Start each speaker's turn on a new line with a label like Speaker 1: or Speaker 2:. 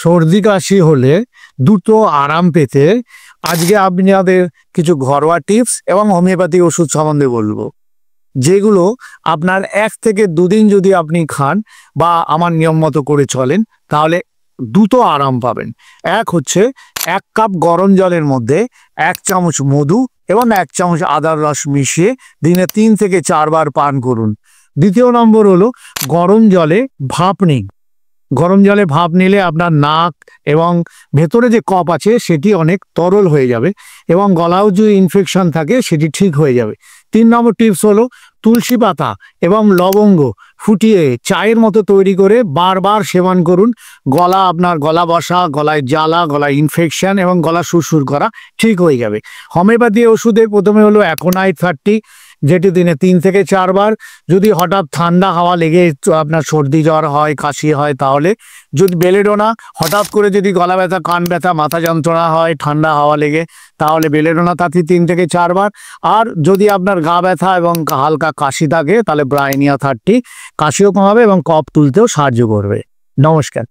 Speaker 1: সর্দি কাশি হলে দ্রুত আরাম পেতে আজকে আপনাদের কিছু ঘরোয়া টিপস এবং হোমিওপ্যাথি ওষুধ সম্বন্ধে বলবো, যেগুলো আপনার 1 থেকে 2 দিন যদি আপনি খান বা আমার নিয়ম মতো করে চলেন তাহলে দ্রুত আরাম পাবেন। এক হচ্ছে 1 কাপ গরম জলের মধ্যে 1 চামচ মধু এবং 1 চামচ আদার রস মিশিয়ে দিনে 3 থেকে 4 বার পান করুন। দ্বিতীয় নম্বর হলো গরম জলে ভাপ নিন। গরম জলে ভাপ নিলে আপনার নাক এবং ভেতরে যে কফ আছে সেটি অনেক তরল হয়ে যাবে এবং গলাও যদি ইনফেকশন থাকে সেটি ঠিক হয়ে যাবে। 3 নম্বর টিপস হলো তুলসী পাতা এবং লবঙ্গ ফুটিয়ে চায়ের মতো তৈরি করে বারবার সেবন করুন। আপনার গলা বসা, গলায় জ্বালা, গলায় ইনফেকশন এবং গলা সুরসুর করা ঠিক হয়ে যাবে। হোমিওপ্যাথি ওষুধে প্রথমে হলো অ্যাকোনাইট 30, যেটি দিনে 3 থেকে 4 বার। যদি হঠাৎ ঠান্ডা হাওয়া লেগে আপনার সর্দি জ্বর হয়, কাশি হয়, তাহলে যদি বেলেডোনা, হঠাৎ করে যদি গলা ব্যথা, কান ব্যথা, মাথা যন্ত্রণা হয় ঠান্ডা হাওয়া লেগে, তাহলে বেলেডোনা 3 থেকে 4 বার। আর যদি আপনার গা ব্যথা এবং হালকা কাশি থাকে তাহলে ব্রাইনিয়া 30, কাশিও কমাবে এবং কফ তুলতেও সাহায্য করবে। নমস্কার।